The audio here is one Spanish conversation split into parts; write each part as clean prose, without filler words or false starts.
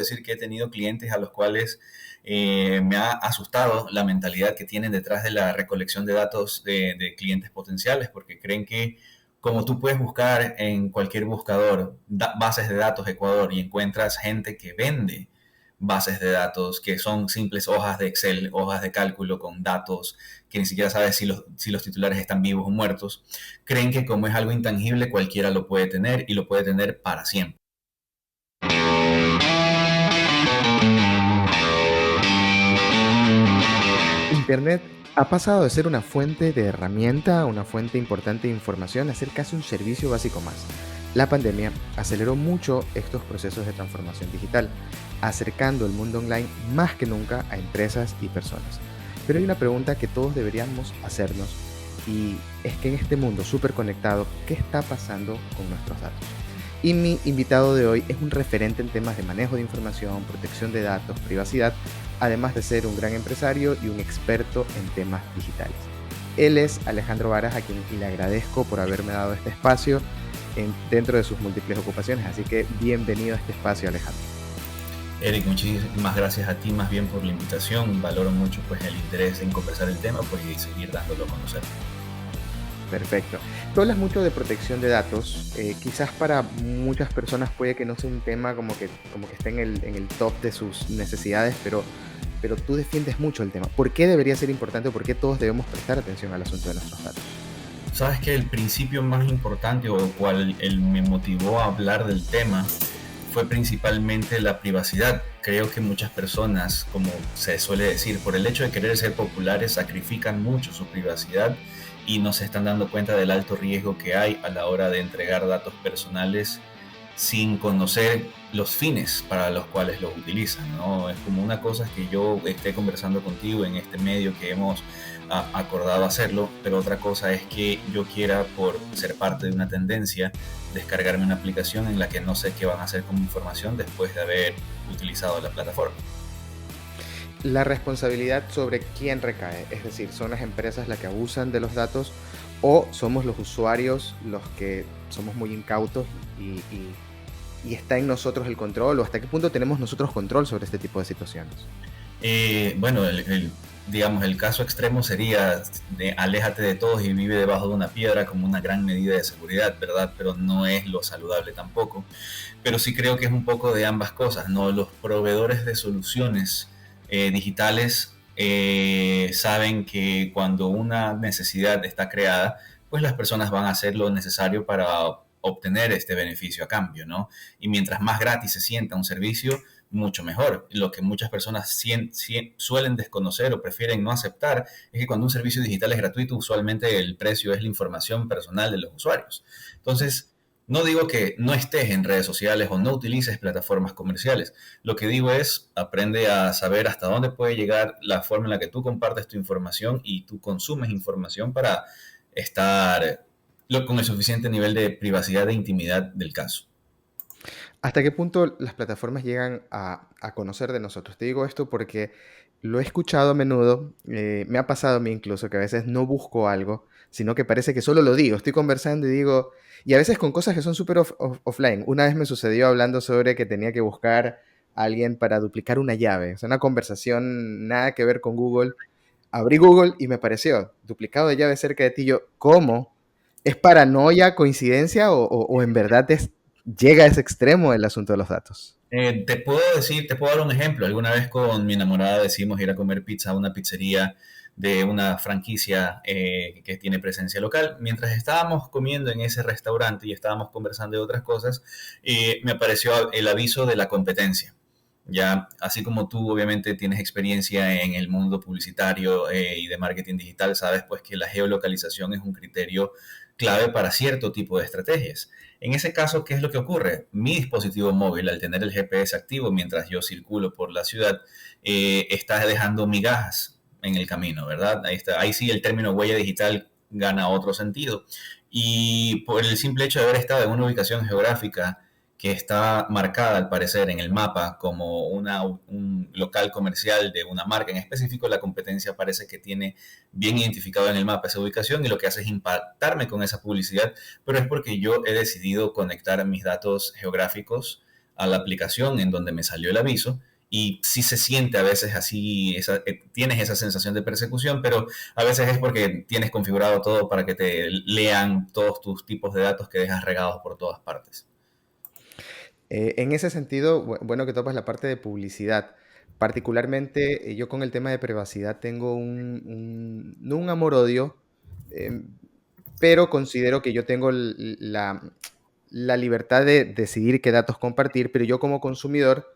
decir que he tenido clientes a los cuales me ha asustado la mentalidad que tienen detrás de la recolección de datos de clientes potenciales, porque creen que como tú puedes buscar en cualquier buscador bases de datos Ecuador y encuentras gente que vende bases de datos que son simples hojas de Excel, hojas de cálculo con datos que ni siquiera sabes si los titulares están vivos o muertos, creen que como es algo intangible cualquiera lo puede tener y lo puede tener para siempre. Internet ha pasado de ser una fuente de herramienta, una fuente importante de información, a ser casi un servicio básico más. La pandemia aceleró mucho estos procesos de transformación digital, acercando el mundo online más que nunca a empresas y personas. Pero hay una pregunta que todos deberíamos hacernos y es que en este mundo súper conectado, ¿qué está pasando con nuestros datos? Y mi invitado de hoy es un referente en temas de manejo de información, protección de datos, privacidad, además de ser un gran empresario y un experto en temas digitales. Él es Alejandro Varas, a quien le agradezco por haberme dado este espacio dentro de sus múltiples ocupaciones. Así que bienvenido a este espacio, Alejandro. Eric, muchísimas gracias a ti más bien por la invitación. Valoro mucho pues el interés en conversar el tema pues, y seguir dándolo a conocer. Perfecto. Tú hablas mucho de protección de datos. Quizás para muchas personas puede que no sea un tema como que esté en el top de sus necesidades, pero tú defiendes mucho el tema. ¿Por qué debería ser importante o por qué todos debemos prestar atención al asunto de nuestros datos? Sabes que el principio más importante o cual me motivó a hablar del tema fue principalmente la privacidad. Creo que muchas personas, como se suele decir, por el hecho de querer ser populares, sacrifican mucho su privacidad y no se están dando cuenta del alto riesgo que hay a la hora de entregar datos personales sin conocer los fines para los cuales los utilizan, ¿no? Es como una cosa que yo esté conversando contigo en este medio que hemos acordado hacerlo, pero otra cosa es que yo quiera, por ser parte de una tendencia, descargarme una aplicación en la que no sé qué van a hacer con mi información después de haber utilizado la plataforma. La responsabilidad sobre quién recae, es decir, ¿son las empresas las que abusan de los datos o somos los usuarios los que somos muy incautos y está en nosotros el control o hasta qué punto tenemos nosotros control sobre este tipo de situaciones? Bueno, digamos, el caso extremo sería aléjate de todos y vive debajo de una piedra como una gran medida de seguridad, ¿verdad? Pero no es lo saludable tampoco. Pero sí creo que es un poco de ambas cosas, ¿no? Los proveedores de soluciones digitales saben que cuando una necesidad está creada, pues las personas van a hacer lo necesario para obtener este beneficio a cambio, ¿no? Y mientras más gratis se sienta un servicio, mucho mejor. Lo que muchas personas suelen desconocer o prefieren no aceptar es que cuando un servicio digital es gratuito, usualmente el precio es la información personal de los usuarios. Entonces, no digo que no estés en redes sociales o no utilices plataformas comerciales. Lo que digo es, aprende a saber hasta dónde puede llegar la forma en la que tú compartes tu información y tú consumes información para estar con el suficiente nivel de privacidad e intimidad del caso. ¿Hasta qué punto las plataformas llegan a conocer de nosotros? Te digo esto porque lo he escuchado a menudo, me ha pasado a mí incluso que a veces no busco algo, sino que parece que solo lo digo, estoy conversando y digo, y a veces con cosas que son súper offline. Una vez me sucedió hablando sobre que tenía que buscar a alguien para duplicar una llave, o sea, una conversación nada que ver con Google. Abrí Google y me apareció duplicado de llave cerca de ti. Yo, ¿cómo? ¿Es paranoia, coincidencia o en verdad llega a ese extremo el asunto de los datos? Te puedo dar un ejemplo. Alguna vez con mi enamorada decidimos ir a comer pizza a una pizzería de una franquicia que tiene presencia local. Mientras estábamos comiendo en ese restaurante y estábamos conversando de otras cosas, me apareció el aviso de la competencia. Ya, así como tú obviamente tienes experiencia en el mundo publicitario y de marketing digital, sabes pues que la geolocalización es un criterio clave para cierto tipo de estrategias. En ese caso, ¿qué es lo que ocurre? Mi dispositivo móvil, al tener el GPS activo mientras yo circulo por la ciudad, está dejando migajas en el camino, ¿verdad? Ahí está. Ahí sí el término huella digital gana otro sentido. Y por el simple hecho de haber estado en una ubicación geográfica que está marcada al parecer en el mapa como un local comercial de una marca en específico, la competencia parece que tiene bien identificado en el mapa esa ubicación y lo que hace es impactarme con esa publicidad, pero es porque yo he decidido conectar mis datos geográficos a la aplicación en donde me salió el aviso. Y sí se siente a veces así, tienes esa sensación de persecución, pero a veces es porque tienes configurado todo para que te lean todos tus tipos de datos que dejas regados por todas partes. En ese sentido, bueno que topas la parte de publicidad. Particularmente, yo con el tema de privacidad tengo no un amor-odio, em, pero considero que yo tengo la libertad de decidir qué datos compartir, pero yo como consumidor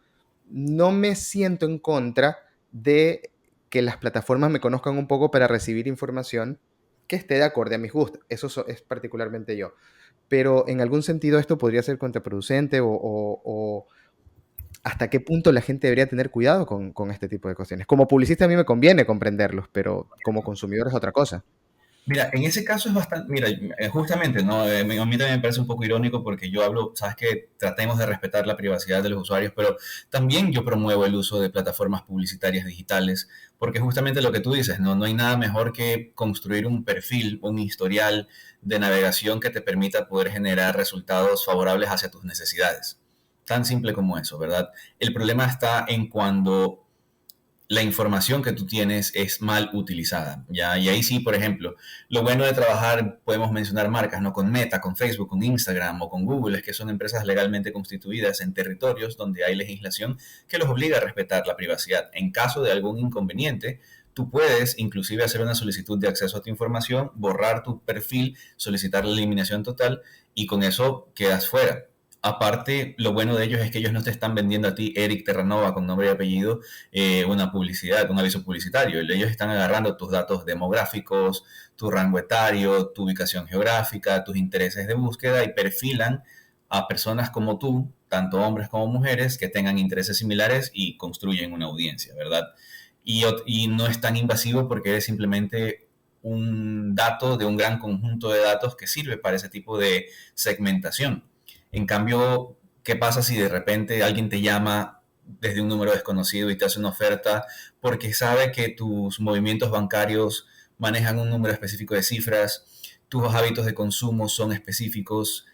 no me siento en contra de que las plataformas me conozcan un poco para recibir información que esté de acorde a mis gustos. Eso es particularmente yo. Pero en algún sentido esto podría ser contraproducente o hasta qué punto la gente debería tener cuidado con este tipo de cuestiones. Como publicista a mí me conviene comprenderlos, pero como consumidor es otra cosa. Mira, en ese caso es bastante, mira, justamente, ¿no? A mí también me parece un poco irónico porque yo hablo, sabes que tratemos de respetar la privacidad de los usuarios, pero también yo promuevo el uso de plataformas publicitarias digitales, porque justamente lo que tú dices, ¿no? No hay nada mejor que construir un perfil, un historial de navegación que te permita poder generar resultados favorables hacia tus necesidades. Tan simple como eso, ¿verdad? El problema está en cuando la información que tú tienes es mal utilizada, ¿ya? Y ahí sí, por ejemplo, lo bueno de trabajar, podemos mencionar marcas, ¿no? Con Meta, con Facebook, con Instagram o con Google, es que son empresas legalmente constituidas en territorios donde hay legislación que los obliga a respetar la privacidad. En caso de algún inconveniente, tú puedes inclusive hacer una solicitud de acceso a tu información, borrar tu perfil, solicitar la eliminación total y con eso quedas fuera. Aparte, lo bueno de ellos es que ellos no te están vendiendo a ti, Eric Terranova, con nombre y apellido, una publicidad, un aviso publicitario. Ellos están agarrando tus datos demográficos, tu rango etario, tu ubicación geográfica, tus intereses de búsqueda y perfilan a personas como tú, tanto hombres como mujeres, que tengan intereses similares y construyen una audiencia, ¿verdad? Y no es tan invasivo porque es simplemente un dato de un gran conjunto de datos que sirve para ese tipo de segmentación. En cambio, ¿qué pasa si de repente alguien te llama desde un número desconocido y te hace una oferta porque sabe que tus movimientos bancarios manejan un número específico de cifras, tus hábitos de consumo son específicos?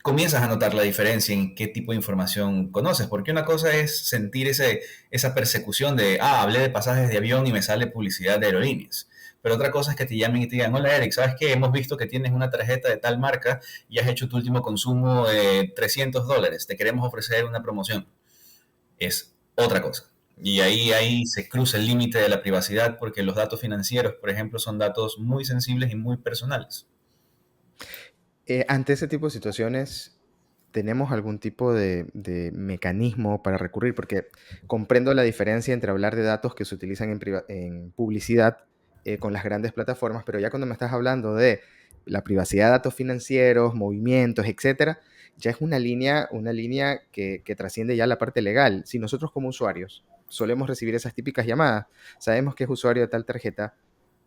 Comienzas a notar la diferencia en qué tipo de información conoces, porque una cosa es sentir esa persecución de, hablé de pasajes de avión y me sale publicidad de aerolíneas. Pero otra cosa es que te llamen y te digan, hola Eric, ¿sabes qué? Hemos visto que tienes una tarjeta de tal marca y has hecho tu último consumo de $300. Te queremos ofrecer una promoción. Es otra cosa. Y ahí se cruza el límite de la privacidad porque los datos financieros, por ejemplo, son datos muy sensibles y muy personales. Ante ese tipo de situaciones, ¿tenemos algún tipo de mecanismo para recurrir? Porque comprendo la diferencia entre hablar de datos que se utilizan en publicidad con las grandes plataformas, pero ya cuando me estás hablando de la privacidad de datos financieros, movimientos, etcétera, ya es una línea que trasciende ya la parte legal. Si nosotros como usuarios solemos recibir esas típicas llamadas, sabemos que es usuario de tal tarjeta,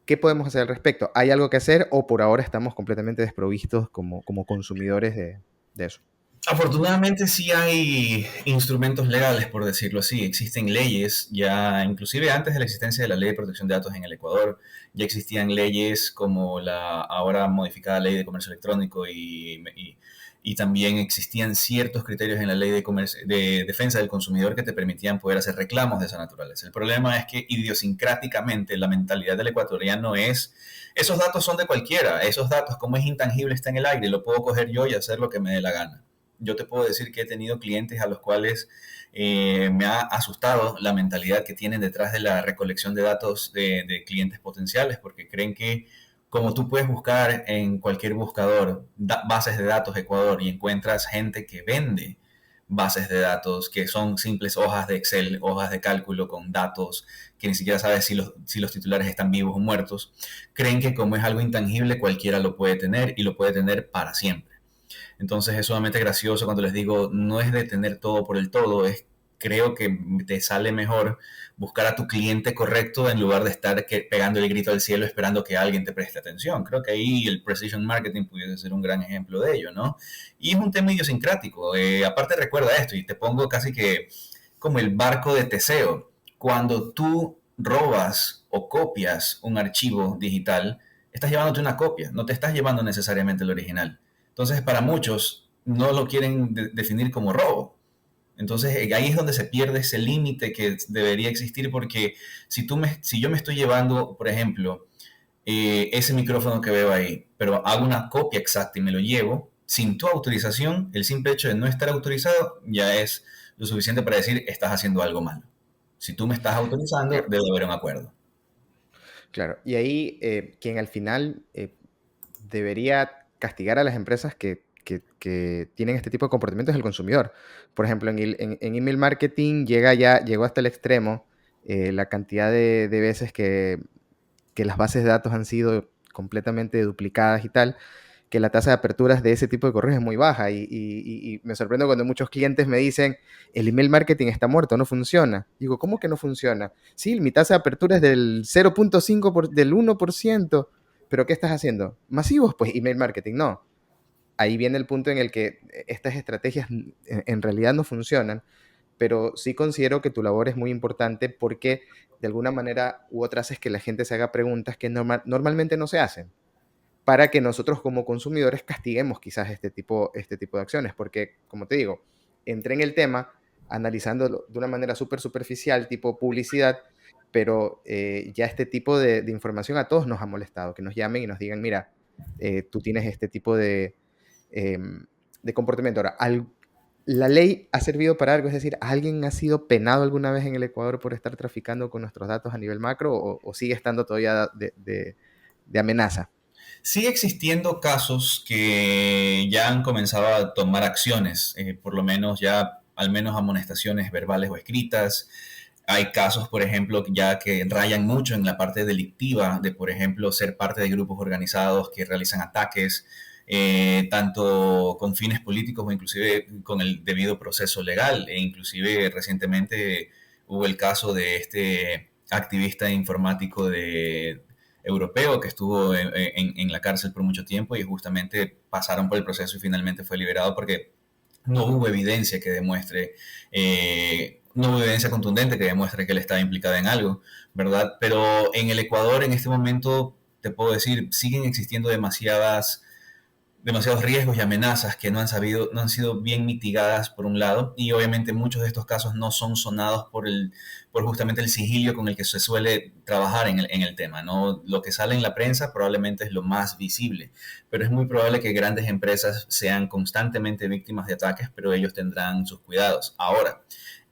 ¿qué podemos hacer al respecto? ¿Hay algo que hacer o por ahora estamos completamente desprovistos como consumidores de eso? Afortunadamente sí hay instrumentos legales, por decirlo así. Existen leyes, ya inclusive antes de la existencia de la Ley de Protección de Datos en el Ecuador, ya existían leyes como la ahora modificada Ley de Comercio Electrónico y también existían ciertos criterios en la Ley de Defensa del Consumidor que te permitían poder hacer reclamos de esa naturaleza. El problema es que idiosincráticamente la mentalidad del ecuatoriano es, esos datos son de cualquiera, esos datos como es intangible está en el aire, lo puedo coger yo y hacer lo que me dé la gana. Yo te puedo decir que he tenido clientes a los cuales me ha asustado la mentalidad que tienen detrás de la recolección de datos de clientes potenciales, porque creen que como tú puedes buscar en cualquier buscador bases de datos Ecuador y encuentras gente que vende bases de datos que son simples hojas de Excel, hojas de cálculo con datos que ni siquiera sabes si los titulares están vivos o muertos, creen que como es algo intangible cualquiera lo puede tener y lo puede tener para siempre. Entonces es sumamente gracioso cuando les digo, no es de tener todo por el todo, es creo que te sale mejor buscar a tu cliente correcto en lugar de estar pegando el grito al cielo esperando que alguien te preste atención. Creo que ahí el precision marketing pudiese ser un gran ejemplo de ello, ¿no? Y es un tema idiosincrático. Aparte recuerda esto, y te pongo casi que como el barco de Teseo. Cuando tú robas o copias un archivo digital, estás llevándote una copia, no te estás llevando necesariamente el original. Entonces, para muchos no lo quieren definir como robo, Entonces ahí es donde se pierde ese límite que debería existir, porque si yo me estoy llevando, por ejemplo, ese micrófono que veo ahí, pero hago una copia exacta y me lo llevo, sin tu autorización, el simple hecho de no estar autorizado ya es lo suficiente para decir estás haciendo algo malo. Si tú me estás autorizando, Claro, debe haber un acuerdo. claro. Y ahí quien al final debería castigar a las empresas que tienen este tipo de comportamientos es el consumidor. Por ejemplo, en email marketing llegó hasta el extremo la cantidad de veces que las bases de datos han sido completamente duplicadas y tal, que la tasa de aperturas de ese tipo de correos es muy baja. Y me sorprendo cuando muchos clientes me dicen, el email marketing está muerto, no funciona. Digo, ¿cómo que no funciona? Sí, mi tasa de apertura es del 0.5, del 1%. ¿Pero qué estás haciendo? Masivos, pues email marketing, no. Ahí viene el punto en el que estas estrategias en realidad no funcionan, pero sí considero que tu labor es muy importante porque de alguna manera u otra haces que la gente se haga preguntas que normalmente no se hacen, para que nosotros como consumidores castiguemos quizás este tipo de acciones, porque como te digo, entré en el tema analizándolo de una manera súper superficial, tipo publicidad, pero ya este tipo de información a todos nos ha molestado, que nos llamen y nos digan, mira, tú tienes este tipo em, de comportamiento. Ahora, ¿la ley ha servido para algo? Es decir, ¿alguien ha sido penado alguna vez en el Ecuador por estar traficando con nuestros datos a nivel macro o sigue estando todavía de amenaza? Sigue existiendo casos que ya han comenzado a tomar acciones, por lo menos ya al menos amonestaciones verbales o escritas. Hay casos, por ejemplo, ya que rayan mucho en la parte delictiva de, por ejemplo, ser parte de grupos organizados que realizan ataques, tanto con fines políticos o inclusive con el debido proceso legal. E inclusive recientemente hubo el caso de este activista informático europeo que estuvo en la cárcel por mucho tiempo y justamente pasaron por el proceso y finalmente fue liberado porque no hubo evidencia que demuestre, no hubo evidencia contundente que demuestre que él estaba implicado en algo, ¿verdad? Pero en el Ecuador en este momento, te puedo decir, siguen existiendo demasiados riesgos y amenazas que no han sido bien mitigadas por un lado, y obviamente muchos de estos casos no son sonados por justamente el sigilio con el que se suele trabajar en el tema, ¿no? Lo que sale en la prensa probablemente es lo más visible, pero es muy probable que grandes empresas sean constantemente víctimas de ataques, pero ellos tendrán sus cuidados. Ahora,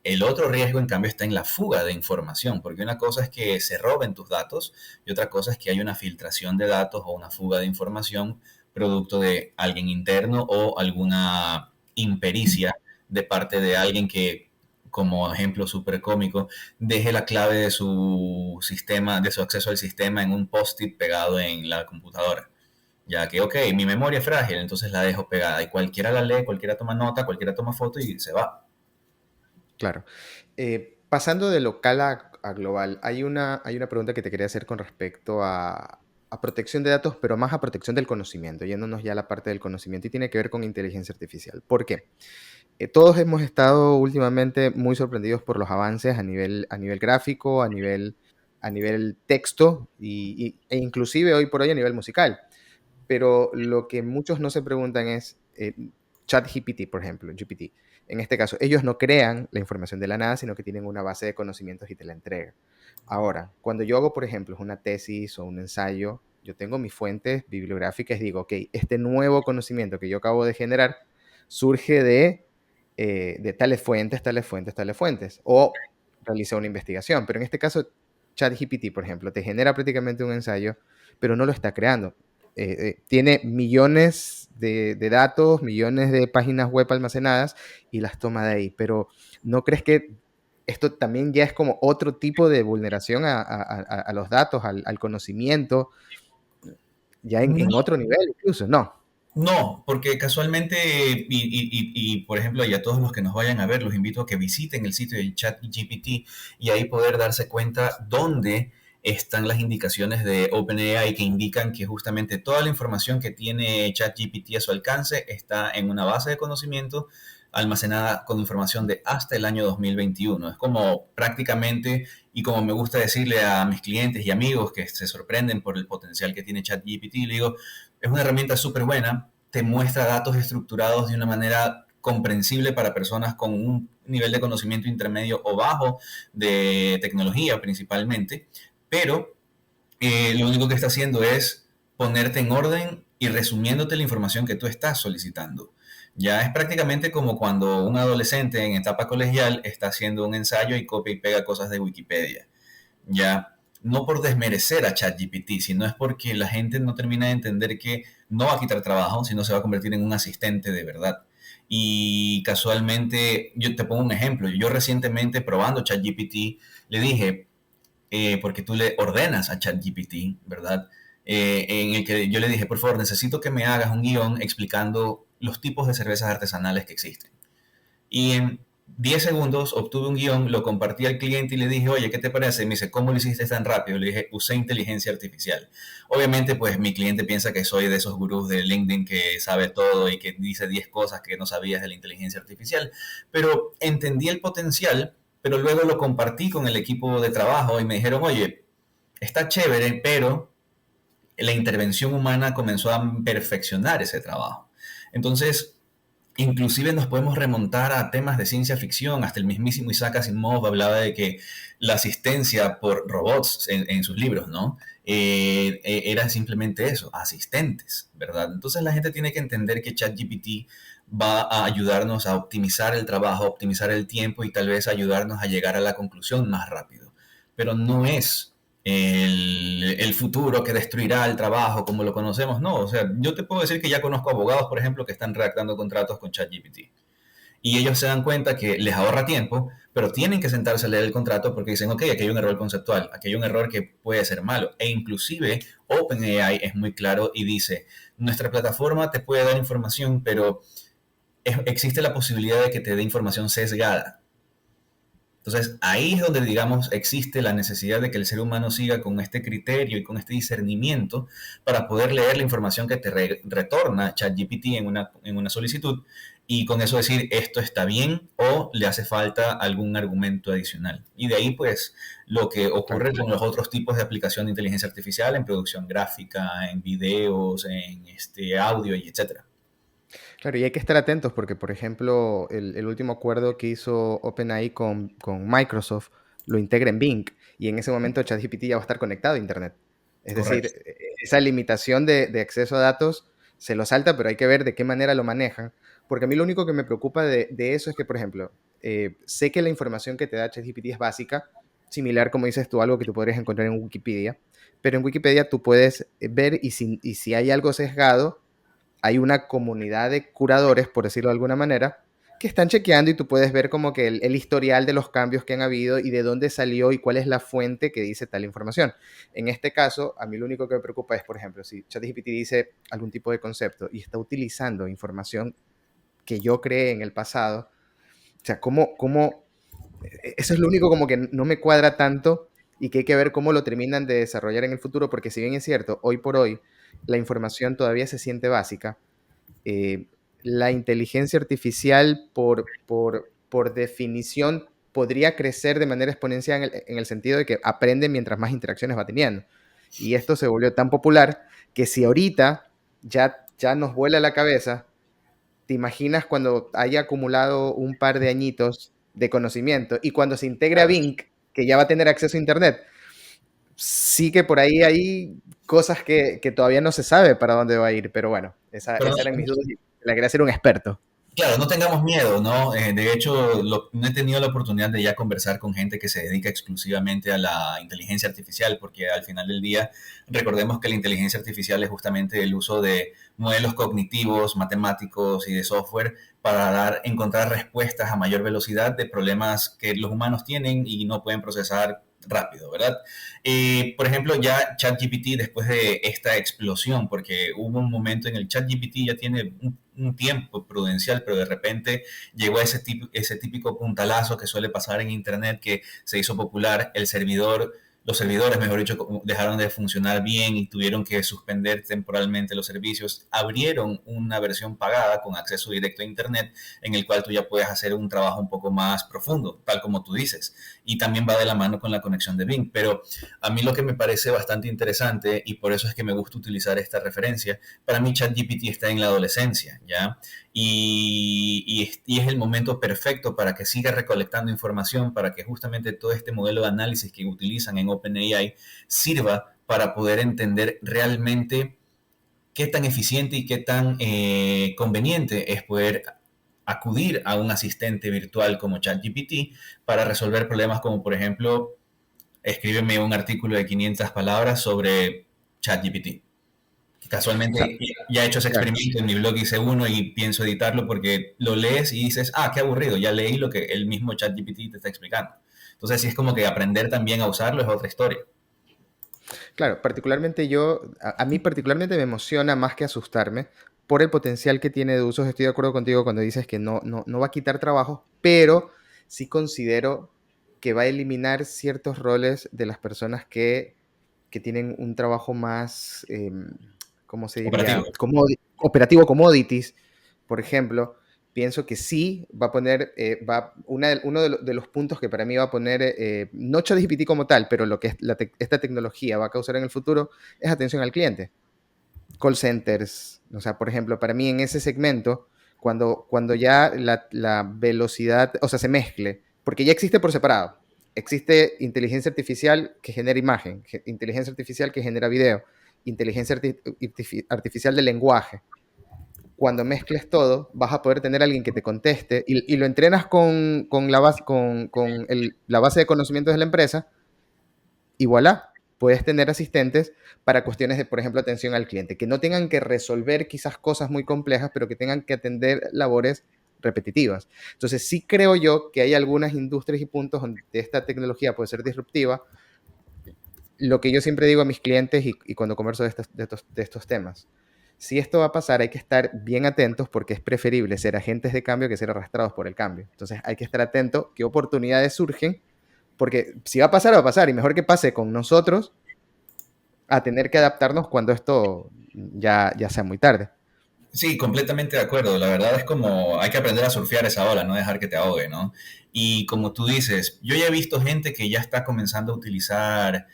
el otro riesgo, en cambio, está en la fuga de información, porque una cosa es que se roben tus datos y otra cosa es que hay una filtración de datos o una fuga de información producto de alguien interno o alguna impericia de parte de alguien que, como ejemplo súper cómico, deje la clave de su sistema, de su acceso al sistema en un post-it pegado en la computadora. Ya que, ok, mi memoria es frágil, entonces la dejo pegada y cualquiera la lee, cualquiera toma nota, cualquiera toma foto y se va. Claro. Pasando de local a global, hay una pregunta que te quería hacer con respecto a protección de datos, pero más a protección del conocimiento, yéndonos ya a la parte del conocimiento y tiene que ver con inteligencia artificial. ¿Por qué? Todos hemos estado últimamente muy sorprendidos por los avances a nivel gráfico, a nivel texto e inclusive hoy por hoy a nivel musical. Pero lo que muchos no se preguntan es, ChatGPT, por ejemplo, GPT. En este caso, ellos no crean la información de la nada, sino que tienen una base de conocimientos y te la entregan. Ahora, cuando yo hago, por ejemplo, una tesis o un ensayo, yo tengo mis fuentes bibliográficas y digo, ok, este nuevo conocimiento que yo acabo de generar surge de tales fuentes, tales fuentes, tales fuentes, o realicé una investigación. Pero en este caso, ChatGPT, por ejemplo, te genera prácticamente un ensayo, pero no lo está creando. Tiene millones de datos, millones de páginas web almacenadas y las toma de ahí. Pero ¿no crees que esto también ya es como otro tipo de vulneración a los datos, al conocimiento, ya en No, otro nivel incluso? No. no, porque casualmente, por ejemplo, y a todos los que nos vayan a ver, los invito a que visiten el sitio de ChatGPT y ahí poder darse cuenta dónde están las indicaciones de OpenAI que indican que justamente toda la información que tiene ChatGPT a su alcance está en una base de conocimiento almacenada con información de hasta el año 2021. Es como prácticamente, y como me gusta decirle a mis clientes y amigos que se sorprenden por el potencial que tiene ChatGPT, le digo, es una herramienta súper buena, te muestra datos estructurados de una manera comprensible para personas con nivel de conocimiento intermedio o bajo de tecnología principalmente, pero lo único que está haciendo es ponerte en orden y resumiéndote la información que tú estás solicitando. Ya es prácticamente como cuando un adolescente en etapa colegial está haciendo un ensayo y copia y pega cosas de Wikipedia. Ya, no por desmerecer a ChatGPT, sino es porque la gente no termina de entender que no va a quitar trabajo, sino se va a convertir en un asistente de verdad. Y casualmente, yo te pongo un ejemplo. Yo recientemente probando ChatGPT, le dije, porque tú le ordenas a ChatGPT, ¿verdad? En el que yo le dije, por favor, necesito que me hagas un guión explicando los tipos de cervezas artesanales que existen. Y en 10 segundos obtuve un guión, lo compartí al cliente y le dije, oye, ¿qué te parece? Y me dice, ¿cómo lo hiciste tan rápido? Le dije, usé inteligencia artificial. Obviamente, pues mi cliente piensa que soy de esos gurús de LinkedIn que sabe todo y que dice 10 cosas que no sabías de la inteligencia artificial. Pero entendí el potencial, pero luego lo compartí con el equipo de trabajo y me dijeron, oye, está chévere, pero la intervención humana comenzó a perfeccionar ese trabajo. Entonces, inclusive nos podemos remontar a temas de ciencia ficción, hasta el mismísimo Isaac Asimov hablaba de que la asistencia por robots en sus libros, ¿no? Era simplemente eso, asistentes, ¿verdad? Entonces la gente tiene que entender que ChatGPT va a ayudarnos a optimizar el trabajo, optimizar el tiempo y tal vez ayudarnos a llegar a la conclusión más rápido. Pero no es el futuro que destruirá el trabajo como lo conocemos, no. O sea, yo te puedo decir que ya conozco abogados, por ejemplo, que están redactando contratos con ChatGPT. Y ellos se dan cuenta que les ahorra tiempo, pero tienen que sentarse a leer el contrato porque dicen, ok, aquí hay un error conceptual, aquí hay un error que puede ser malo. E inclusive OpenAI es muy claro y dice, nuestra plataforma te puede dar información, pero existe la posibilidad de que te dé información sesgada. Entonces, ahí es donde, digamos, existe la necesidad de que el ser humano siga con este criterio y con este discernimiento para poder leer la información que te retorna ChatGPT en una solicitud y con eso decir esto está bien o le hace falta algún argumento adicional. Y de ahí, pues, lo que ocurre con los otros tipos de aplicación de inteligencia artificial en producción gráfica, en videos, en audio y etcétera. Claro, y hay que estar atentos porque, por ejemplo, el último acuerdo que hizo OpenAI con Microsoft lo integra en Bing y en ese momento ChatGPT ya va a estar conectado a Internet. Es decir, Correcto. esa limitación de acceso a datos se lo salta, pero hay que ver de qué manera lo manejan. Porque a mí lo único que me preocupa de eso es que, por ejemplo, sé que la información que te da ChatGPT es básica, similar, como dices tú, algo que tú podrías encontrar en Wikipedia, pero en Wikipedia tú puedes ver y si hay algo sesgado, hay una comunidad de curadores, por decirlo de alguna manera, que están chequeando y tú puedes ver como que el historial de los cambios que han habido y de dónde salió y cuál es la fuente que dice tal información. En este caso, a mí lo único que me preocupa es, por ejemplo, si ChatGPT dice algún tipo de concepto y está utilizando información que yo creé en el pasado, o sea, eso es lo único como que no me cuadra tanto y que hay que ver cómo lo terminan de desarrollar en el futuro, porque si bien es cierto, hoy por hoy la información todavía se siente básica, eh, la inteligencia artificial por definición podría crecer de manera exponencial en el sentido de que aprende mientras más interacciones va teniendo. Y esto se volvió tan popular que si ahorita ya nos vuela la cabeza, ¿te imaginas cuando haya acumulado un par de añitos de conocimiento y cuando se integre a Bing, que ya va a tener acceso a Internet? Sí que por ahí hay cosas que todavía no se sabe para dónde va a ir, pero bueno, Pero esas eran mis dudas y la quería hacer un experto. claro, no tengamos miedo, ¿no? De hecho, no he tenido la oportunidad de ya conversar con gente que se dedica exclusivamente a la inteligencia artificial, porque al final del día, recordemos que la inteligencia artificial es justamente el uso de modelos cognitivos, matemáticos y de software para encontrar respuestas a mayor velocidad de problemas que los humanos tienen y no pueden procesar rápido, ¿verdad? Por ejemplo, ya ChatGPT después de esta explosión, porque hubo un momento en el ChatGPT ya tiene un tiempo prudencial, pero de repente llegó a ese típico puntalazo que suele pasar en Internet, que se hizo popular, los servidores, mejor dicho, dejaron de funcionar bien y tuvieron que suspender temporalmente los servicios. Abrieron una versión pagada con acceso directo a Internet en el cual tú ya puedes hacer un trabajo un poco más profundo, tal como tú dices. Y también va de la mano con la conexión de Bing. Pero a mí lo que me parece bastante interesante, y por eso es que me gusta utilizar esta referencia, para mí ChatGPT está en la adolescencia, ¿ya? y es el momento perfecto para que siga recolectando información, para que justamente todo este modelo de análisis que utilizan en OpenAI sirva para poder entender realmente qué tan eficiente y qué tan conveniente es poder acudir a un asistente virtual como ChatGPT para resolver problemas como, por ejemplo, escríbeme un artículo de 500 palabras sobre ChatGPT. O sea, Casualmente ya he hecho ese claro. experimento en mi blog, hice uno y pienso editarlo porque lo lees y dices, ah, qué aburrido, ya leí lo que el mismo ChatGPT te está explicando. Entonces, sí es como que aprender también a usarlo es otra historia. Claro, particularmente a mí particularmente me emociona más que asustarme por el potencial que tiene de usos. Estoy de acuerdo contigo cuando dices que no va a quitar trabajo, pero sí considero que va a eliminar ciertos roles de las personas que tienen un trabajo más, ¿cómo se diría? Operativo. Operativo commodities, por ejemplo. Pienso que sí va a poner, uno de los puntos que para mí va a poner, no ChatGPT como tal, pero lo que es esta tecnología va a causar en el futuro es atención al cliente. Call centers, o sea, por ejemplo, para mí en ese segmento, cuando ya la velocidad, o sea, se mezcle, porque ya existe por separado. Existe inteligencia artificial que genera imagen, inteligencia artificial que genera video, inteligencia artificial de lenguaje. Cuando mezcles todo, vas a poder tener a alguien que te conteste y lo entrenas con la base de conocimientos de la empresa y voilà, puedes tener asistentes para cuestiones de, por ejemplo, atención al cliente, que no tengan que resolver quizás cosas muy complejas, pero que tengan que atender labores repetitivas. Entonces, sí creo yo que hay algunas industrias y puntos donde esta tecnología puede ser disruptiva. Lo que yo siempre digo a mis clientes y cuando converso de estos temas, si esto va a pasar, hay que estar bien atentos porque es preferible ser agentes de cambio que ser arrastrados por el cambio. Entonces hay que estar atento qué oportunidades surgen, porque si va a pasar, va a pasar, y mejor que pase con nosotros a tener que adaptarnos cuando esto ya sea muy tarde. Sí, completamente de acuerdo. La verdad es como hay que aprender a surfear esa ola, no dejar que te ahogue, ¿no? Y como tú dices, yo ya he visto gente que ya está comenzando a utilizar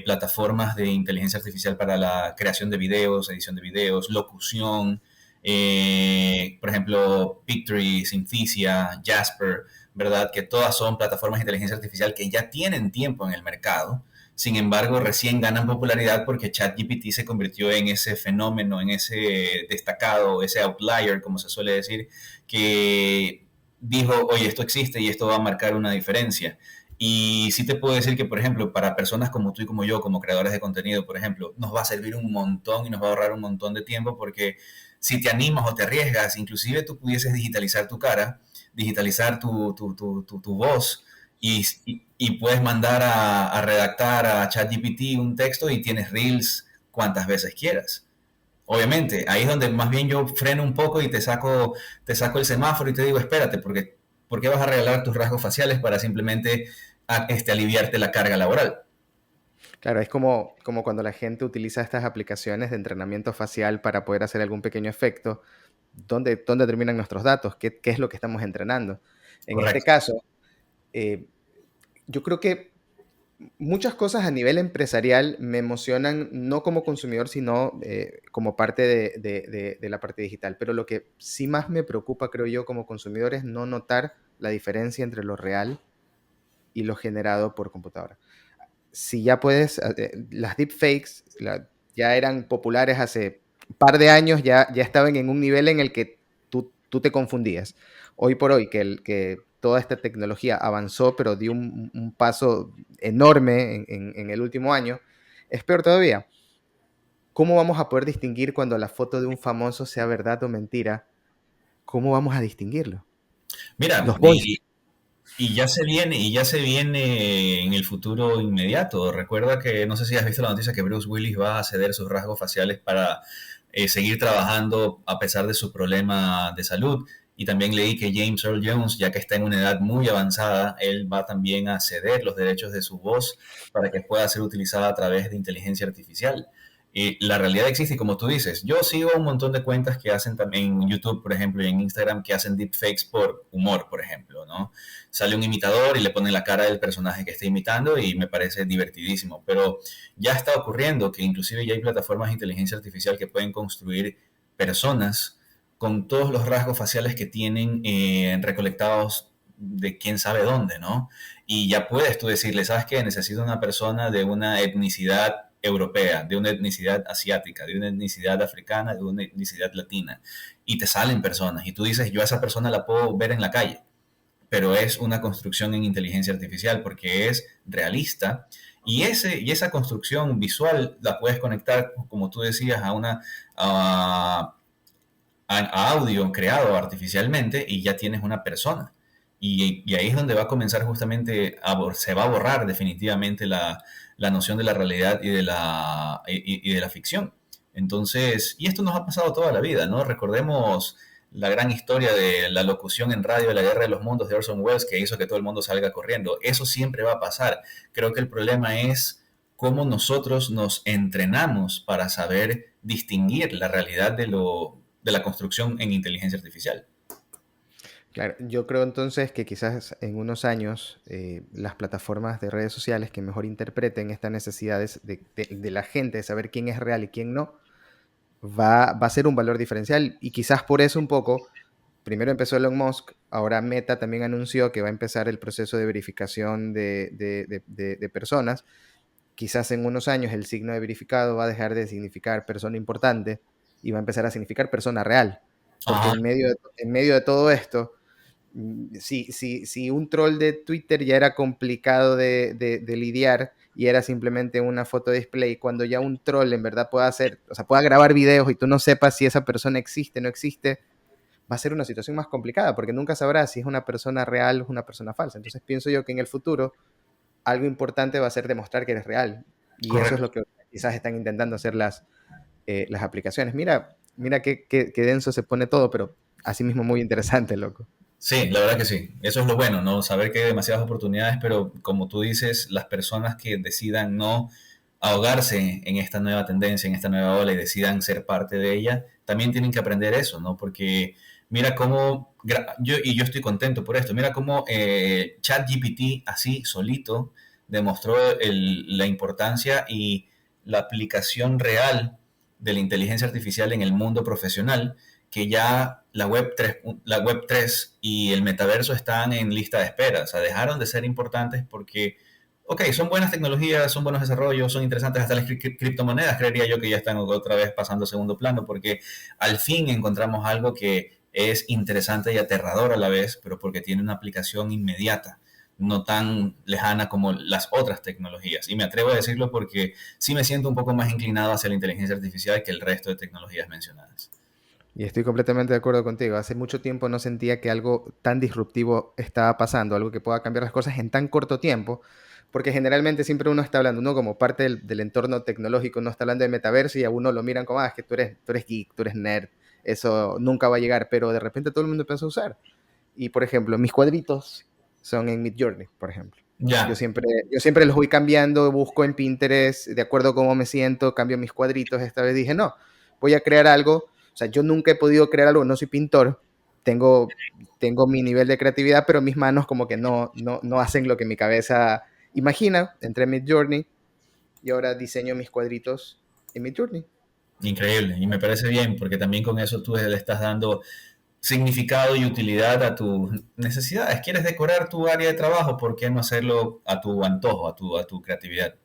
plataformas de inteligencia artificial para la creación de videos, edición de videos, locución, por ejemplo, Pictory, Synthesia, Jasper, ¿verdad? Que todas son plataformas de inteligencia artificial que ya tienen tiempo en el mercado. Sin embargo, recién ganan popularidad porque ChatGPT se convirtió en ese fenómeno, en ese destacado, ese outlier, como se suele decir, que dijo, oye, esto existe y esto va a marcar una diferencia. Y sí te puedo decir que, por ejemplo, para personas como tú y como yo, como creadores de contenido, por ejemplo, nos va a servir un montón y nos va a ahorrar un montón de tiempo porque si te animas o te arriesgas, inclusive tú pudieses digitalizar tu cara, digitalizar tu voz y puedes mandar a redactar a ChatGPT un texto y tienes Reels cuantas veces quieras. Obviamente, ahí es donde más bien yo freno un poco y te saco el semáforo y te digo, espérate, porque ¿por qué vas a regalar tus rasgos faciales para simplemente aliviarte la carga laboral? Claro, es como cuando la gente utiliza estas aplicaciones de entrenamiento facial para poder hacer algún pequeño efecto. ¿Dónde terminan nuestros datos? ¿Qué es lo que estamos entrenando? En este Correcto. caso, eh, yo creo que muchas cosas a nivel empresarial me emocionan, no como consumidor, sino como parte de la parte digital. Pero lo que sí más me preocupa, creo yo, como consumidor es no notar la diferencia entre lo real y lo generado por computadora. Si ya puedes, las deepfakes ya eran populares hace un par de años, ya estaban en un nivel en el que tú te confundías. Hoy por hoy, que toda esta tecnología avanzó, pero dio un paso enorme en el último año, es peor todavía. ¿Cómo vamos a poder distinguir cuando la foto de un famoso sea verdad o mentira? ¿Cómo vamos a distinguirlo? Mira, Los boys. y ya se viene en el futuro inmediato. Recuerda que, no sé si has visto la noticia que Bruce Willis va a ceder sus rasgos faciales para seguir trabajando a pesar de su problema de salud. Y también leí que James Earl Jones, ya que está en una edad muy avanzada, él va también a ceder los derechos de su voz para que pueda ser utilizada a través de inteligencia artificial. La realidad existe y como tú dices, yo sigo un montón de cuentas que hacen también en YouTube, por ejemplo, y en Instagram, que hacen deepfakes por humor, por ejemplo, ¿no? Sale un imitador y le ponen la cara del personaje que está imitando y me parece divertidísimo, pero ya está ocurriendo que inclusive ya hay plataformas de inteligencia artificial que pueden construir personas con todos los rasgos faciales que tienen recolectados de quién sabe dónde, ¿no? Y ya puedes tú decirle, ¿sabes qué? Necesito una persona de una etnicidad europea, de una etnicidad asiática, de una etnicidad africana, de una etnicidad latina. Y te salen personas y tú dices, yo a esa persona la puedo ver en la calle, pero es una construcción en inteligencia artificial porque es realista y esa construcción visual la puedes conectar, como tú decías, a, a audio creado artificialmente y ya tienes una persona. Y ahí es donde va a comenzar justamente, se va a borrar definitivamente la noción de la realidad y de la ficción. Entonces, y esto nos ha pasado toda la vida, ¿no? Recordemos la gran historia de la locución en radio de la Guerra de los Mundos de Orson Welles que hizo que todo el mundo salga corriendo. Eso siempre va a pasar. Creo que el problema es cómo nosotros nos entrenamos para saber distinguir la realidad de la construcción en inteligencia artificial. Claro, yo creo entonces que quizás en unos años las plataformas de redes sociales que mejor interpreten estas necesidades de la gente de saber quién es real y quién no, va a ser un valor diferencial. Y quizás por eso un poco, primero empezó Elon Musk, ahora Meta también anunció que va a empezar el proceso de verificación de personas. Quizás en unos años el signo de verificado va a dejar de significar persona importante y va a empezar a significar persona real. Porque Ajá. en medio de todo esto, si un troll de Twitter ya era complicado de lidiar y era simplemente una foto display, cuando ya un troll en verdad pueda hacer, o sea, pueda grabar videos y tú no sepas si esa persona existe o no existe, va a ser una situación más complicada porque nunca sabrás si es una persona real o una persona falsa. Entonces pienso yo que en el futuro algo importante va a ser demostrar que eres real y eso es Correcto. lo que quizás están intentando hacer las aplicaciones. Mira qué denso se pone todo, pero así mismo muy interesante, loco. Sí, la verdad que sí. Eso es lo bueno, ¿no? Saber que hay demasiadas oportunidades, pero como tú dices, las personas que decidan no ahogarse en esta nueva tendencia, en esta nueva ola y decidan ser parte de ella, también tienen que aprender eso, ¿no? Porque mira cómo, yo estoy contento por esto, mira cómo ChatGPT así solito demostró la importancia y la aplicación real de la inteligencia artificial en el mundo profesional que ya la web 3 y el metaverso están en lista de espera. O sea, dejaron de ser importantes porque, ok, son buenas tecnologías, son buenos desarrollos, son interesantes hasta las criptomonedas, creería yo que ya están otra vez pasando a segundo plano porque al fin encontramos algo que es interesante y aterrador a la vez, pero porque tiene una aplicación inmediata, no tan lejana como las otras tecnologías. Y me atrevo a decirlo porque sí me siento un poco más inclinado hacia la inteligencia artificial que el resto de tecnologías mencionadas. Y estoy completamente de acuerdo contigo. Hace mucho tiempo no sentía que algo tan disruptivo estaba pasando, algo que pueda cambiar las cosas en tan corto tiempo, porque generalmente siempre uno está hablando, uno como parte del entorno tecnológico, uno está hablando de metaverso y a uno lo miran como, es que tú eres geek, tú eres nerd, eso nunca va a llegar, pero de repente todo el mundo empezó a usar. Y por ejemplo, mis cuadritos son en Midjourney, por ejemplo. Yo Ya, siempre, yo siempre los voy cambiando, busco en Pinterest, de acuerdo a cómo me siento, cambio mis cuadritos. Esta vez dije, no, voy a crear algo. O sea, yo nunca he podido crear algo, no soy pintor, tengo, tengo mi nivel de creatividad, pero mis manos como que no hacen lo que mi cabeza imagina. Entré en Midjourney y ahora diseño mis cuadritos en Midjourney. increíble. Y me parece bien, porque también con eso tú le estás dando significado y utilidad a tus necesidades. ¿Quieres decorar tu área de trabajo? ¿Por qué no hacerlo a tu antojo, a tu creatividad?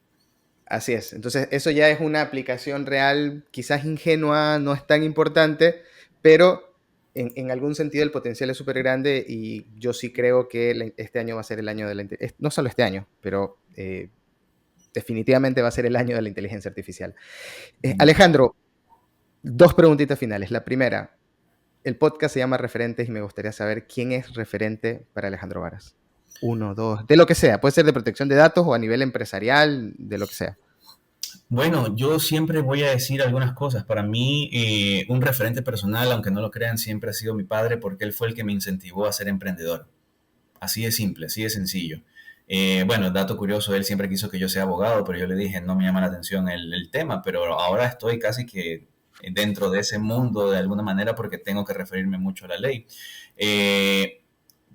Así es. Entonces, eso ya es una aplicación real, quizás ingenua, no es tan importante, pero en algún sentido el potencial es súper grande y yo sí creo que este año va a ser el año de no solo este año, pero definitivamente va a ser el año de la inteligencia artificial. Alejandro, dos preguntitas finales. La primera, el podcast se llama Referentes y me gustaría saber quién es referente para Alejandro Varas. Uno, dos, de lo que sea. Puede ser de protección de datos o a nivel empresarial, de lo que sea. Bueno, yo siempre voy a decir algunas cosas. Para mí, un referente personal, aunque no lo crean, siempre ha sido mi padre porque él fue el que me incentivó a ser emprendedor. Así de simple, así de sencillo. Bueno, dato curioso, él siempre quiso que yo sea abogado, pero yo le dije, no me llama la atención el tema, pero ahora estoy casi que dentro de ese mundo de alguna manera porque tengo que referirme mucho a la ley. Eh,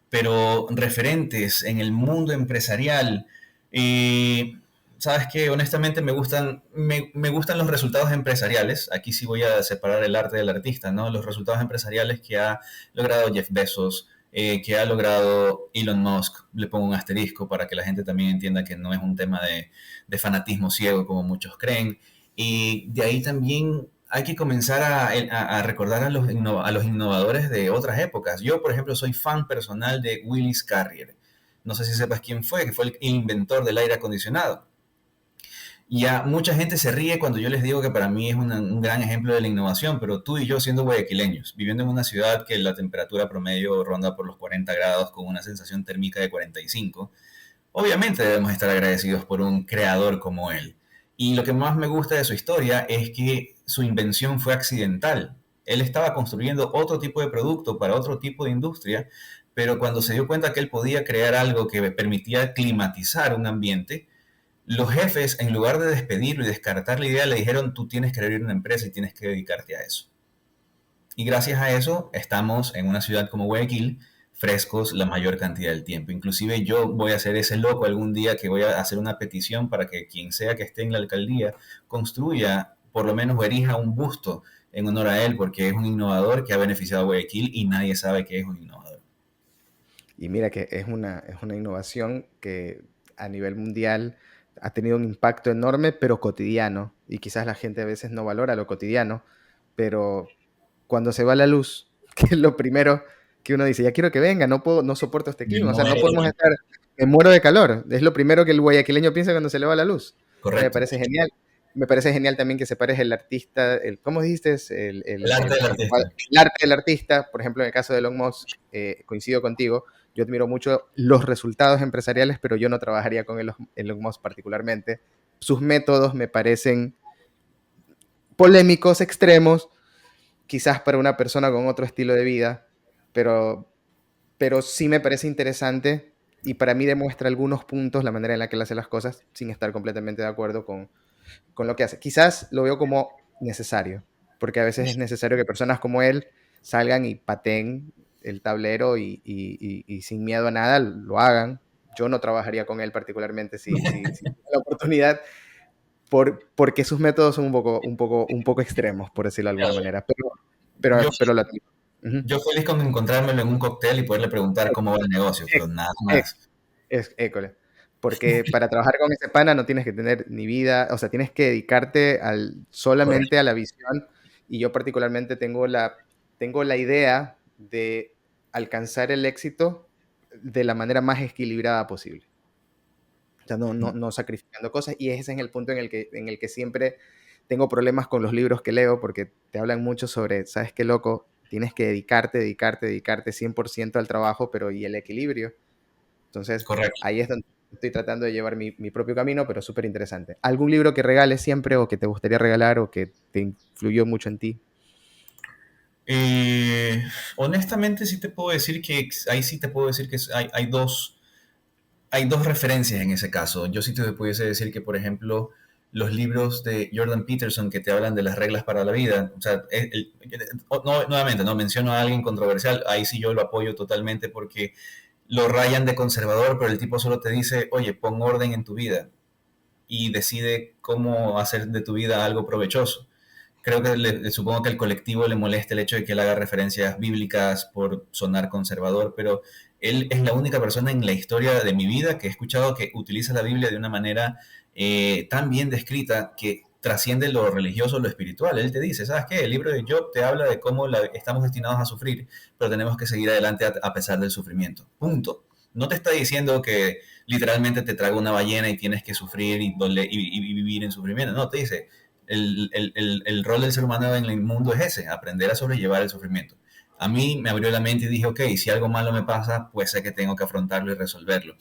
pero referentes en el mundo empresarial, eh, sabes que honestamente me gustan los resultados empresariales. Aquí sí voy a separar el arte del artista, ¿no? Los resultados empresariales que ha logrado Jeff Bezos, que ha logrado Elon Musk. Le pongo un asterisco para que la gente también entienda que no es un tema de fanatismo ciego como muchos creen. Y de ahí también hay que comenzar a recordar a los innovadores de otras épocas. Yo, por ejemplo, soy fan personal de Willis Carrier. No sé si sepas quién fue, que fue el inventor del aire acondicionado. Ya mucha gente se ríe cuando yo les digo que para mí es un gran ejemplo de la innovación, pero tú y yo siendo guayaquileños, viviendo en una ciudad que la temperatura promedio ronda por los 40 grados con una sensación térmica de 45, obviamente debemos estar agradecidos por un creador como él. Y lo que más me gusta de su historia es que su invención fue accidental. Él estaba construyendo otro tipo de producto para otro tipo de industria, pero cuando se dio cuenta que él podía crear algo que permitía climatizar un ambiente, los jefes, en lugar de despedirlo y descartar la idea, le dijeron, tú tienes que abrir una empresa y tienes que dedicarte a eso. Y gracias a eso estamos en una ciudad como Guayaquil, frescos la mayor cantidad del tiempo. Inclusive yo voy a ser ese loco algún día que voy a hacer una petición para que quien sea que esté en la alcaldía construya, por lo menos o erija un busto en honor a él, porque es un innovador que ha beneficiado a Guayaquil y nadie sabe que es un innovador. Y mira que es una innovación que a nivel mundial ha tenido un impacto enorme, pero cotidiano. Y quizás la gente a veces no valora lo cotidiano, pero cuando se va la luz, que es lo primero que uno dice, ya quiero que venga, no puedo, no soporto este Me clima, o sea, no muero. podemos estar, me muero de calor. Es lo primero que el guayaquileño piensa cuando se le va la luz. Me Correcto. parece genial. Me parece genial también que separes el artista, ¿cómo dijiste? El arte del artista. El arte del artista. Por ejemplo, en el caso de Elon Musk, coincido contigo. Yo admiro mucho los resultados empresariales, pero yo no trabajaría con Elon Musk particularmente. Sus métodos me parecen polémicos, extremos, quizás para una persona con otro estilo de vida, pero, pero sí me parece interesante y para mí demuestra algunos puntos la manera en la que él hace las cosas sin estar completamente de acuerdo con lo que hace. Quizás lo veo como necesario, porque a veces es necesario que personas como él salgan y pateen el tablero y sin miedo a nada lo hagan. Yo no trabajaría con él particularmente si tuviera la oportunidad, porque sus métodos son un poco extremos, por decirlo de alguna manera, Yo, pero lo admiro. Ujú. yo feliz con encontrármelo en un cóctel y poderle preguntar cómo va el negocio, pero Ex- nada ex- más. École. Porque para trabajar con ese pana no tienes que tener ni vida, o sea, tienes que dedicarte solamente Correcto. a la visión. Y yo particularmente tengo la idea de alcanzar el éxito de la manera más equilibrada posible. O sea, no sacrificando cosas. Y ese es el punto en el que siempre tengo problemas con los libros que leo, porque te hablan mucho sobre, ¿sabes qué, loco? Tienes que dedicarte 100% al trabajo, pero ¿y el equilibrio? Entonces, Correcto. ahí es donde estoy tratando de llevar mi propio camino, pero súper interesante. ¿Algún libro que regales siempre o que te gustaría regalar o que te influyó mucho en ti? Eh, honestamente sí te puedo decir que ahí sí te puedo decir que hay dos referencias en ese caso. Yo sí te pudiese decir que, por ejemplo, los libros de Jordan Peterson que te hablan de las reglas para la vida, o sea, nuevamente, no menciono a alguien controversial, ahí sí yo lo apoyo totalmente porque lo rayan de conservador, pero el tipo solo te dice, oye, pon orden en tu vida y decide cómo hacer de tu vida algo provechoso. Creo que supongo que al colectivo le molesta el hecho de que él haga referencias bíblicas por sonar conservador, pero él es la única persona en la historia de mi vida que he escuchado que utiliza la Biblia de una manera tan bien descrita que trasciende lo religioso, lo espiritual. Él te dice, ¿sabes qué? El libro de Job te habla de cómo estamos destinados a sufrir, pero tenemos que seguir adelante a pesar del sufrimiento. Punto. No te está diciendo que literalmente te traga una ballena y tienes que sufrir y vivir en sufrimiento. No, te dice, el rol del ser humano en el mundo es ese, aprender a sobrellevar el sufrimiento. A mí me abrió la mente y dije, ok, si algo malo me pasa, pues sé que tengo que afrontarlo y resolverlo.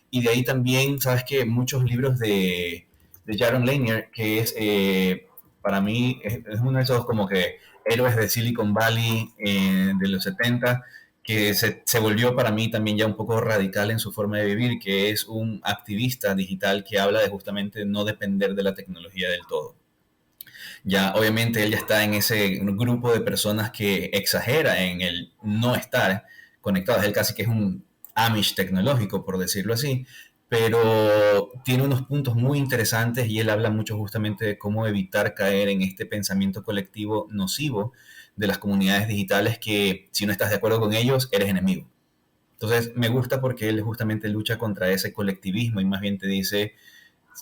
Y de ahí también, sabes que muchos libros de Jaron Lanier, que es, para mí, es uno de esos como que héroes de Silicon Valley de los 70 que se volvió para mí también ya un poco radical en su forma de vivir, que es un activista digital que habla de justamente no depender de la tecnología del todo. Ya obviamente él ya está en ese grupo de personas que exagera en el no estar conectados. Él casi que es un Amish tecnológico, por decirlo así. pero tiene unos puntos muy interesantes y él habla mucho justamente de cómo evitar caer en este pensamiento colectivo nocivo de las comunidades digitales que si no estás de acuerdo con ellos, eres enemigo. Entonces me gusta porque él justamente lucha contra ese colectivismo y más bien te dice,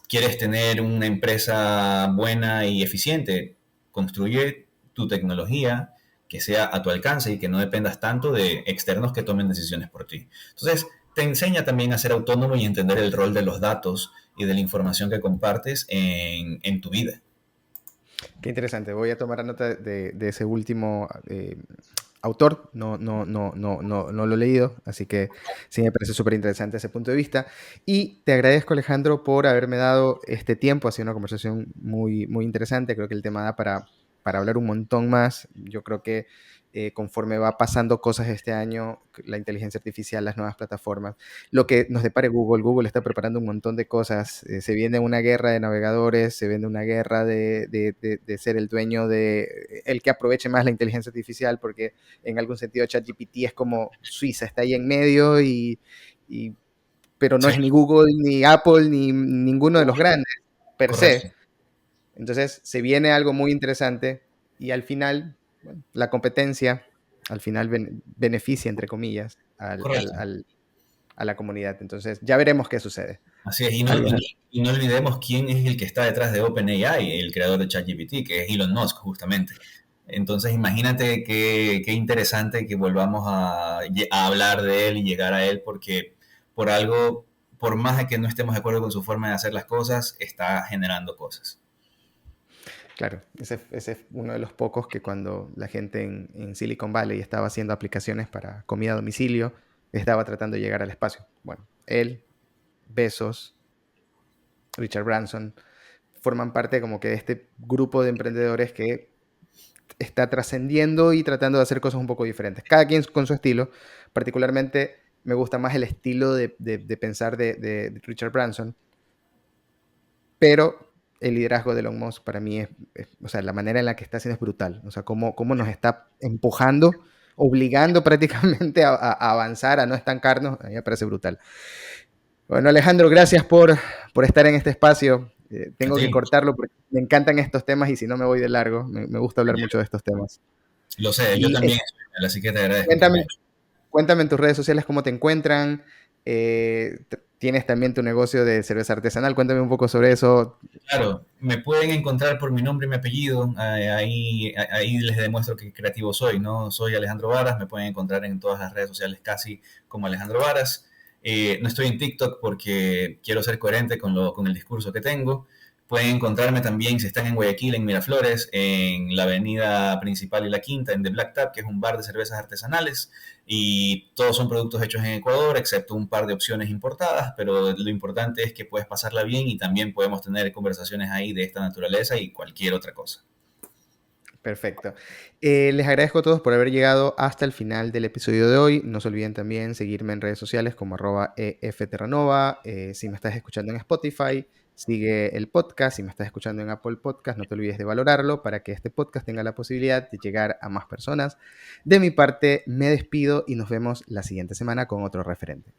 ¿quieres tener una empresa buena y eficiente? Construye tu tecnología que sea a tu alcance y que no dependas tanto de externos que tomen decisiones por ti. Entonces, te enseña también a ser autónomo y entender el rol de los datos y de la información que compartes en tu vida. Qué interesante. Voy a tomar nota de ese último autor. No lo he leído, así que sí me parece súper interesante ese punto de vista. Y te agradezco, Alejandro, por haberme dado este tiempo. Ha sido una conversación muy, muy interesante. Creo que el tema da para hablar un montón más. Yo creo que conforme va pasando cosas este año, la inteligencia artificial, las nuevas plataformas, lo que nos depare Google. Google está preparando un montón de cosas. Se viene una guerra de navegadores, se viene una guerra de ser el dueño de el que aproveche más la inteligencia artificial, porque en algún sentido ChatGPT es como Suiza, está ahí en medio y pero no Sí, es ni Google, ni Apple, ni ninguno de los grandes per correcto, se. Entonces se viene algo muy interesante y al final, bueno, la competencia al final beneficia, entre comillas, correcto. a la comunidad. Entonces ya veremos qué sucede. Así es, Alejandro. y no olvidemos quién es el que está detrás de OpenAI, el creador de ChatGPT, que es Elon Musk, justamente. Entonces, imagínate qué interesante que volvamos a hablar de él y llegar a él, porque por algo, por más de que no estemos de acuerdo con su forma de hacer las cosas, está generando cosas. Claro, ese es uno de los pocos que cuando la gente en Silicon Valley estaba haciendo aplicaciones para comida a domicilio, estaba tratando de llegar al espacio. Bueno, él, Bezos, Richard Branson, forman parte como que de este grupo de emprendedores que está trascendiendo y tratando de hacer cosas un poco diferentes. Cada quien con su estilo. Particularmente me gusta más el estilo de pensar de Richard Branson, pero el liderazgo de Elon Musk para mí o sea, la manera en la que está haciendo es brutal. O sea, cómo nos está empujando, obligando prácticamente a avanzar, a no estancarnos, a mí me parece brutal. Bueno, Alejandro, gracias por estar en este espacio. A Tengo ti, que cortarlo porque me encantan estos temas y si no me voy de largo. Me gusta hablar mucho de estos temas. lo sé, yo Y también, así que te agradezco también. cuéntame, cuéntame en tus redes sociales cómo te encuentran. Tienes también tu negocio de cerveza artesanal. Cuéntame un poco sobre eso. Claro, me pueden encontrar por mi nombre y mi apellido. Ahí les demuestro qué creativo soy, ¿no? Soy Alejandro Varas, me pueden encontrar en todas las redes sociales casi como Alejandro Varas. No estoy en TikTok porque quiero ser coherente con el discurso que tengo. Pueden encontrarme también, si están en Guayaquil, en Miraflores, en la avenida principal y la quinta, en The Black Tap, que es un bar de cervezas artesanales. Y todos son productos hechos en Ecuador, excepto un par de opciones importadas, pero lo importante es que puedes pasarla bien y también podemos tener conversaciones ahí de esta naturaleza y cualquier otra cosa. Perfecto. Les agradezco a todos por haber llegado hasta el final del episodio de hoy. No se olviden también seguirme en redes sociales como @efterranova. Si me estás escuchando en Spotify, sigue el podcast. Si me estás escuchando en Apple Podcast, no te olvides de valorarlo para que este podcast tenga la posibilidad de llegar a más personas. De mi parte, me despido y nos vemos la siguiente semana con otro referente.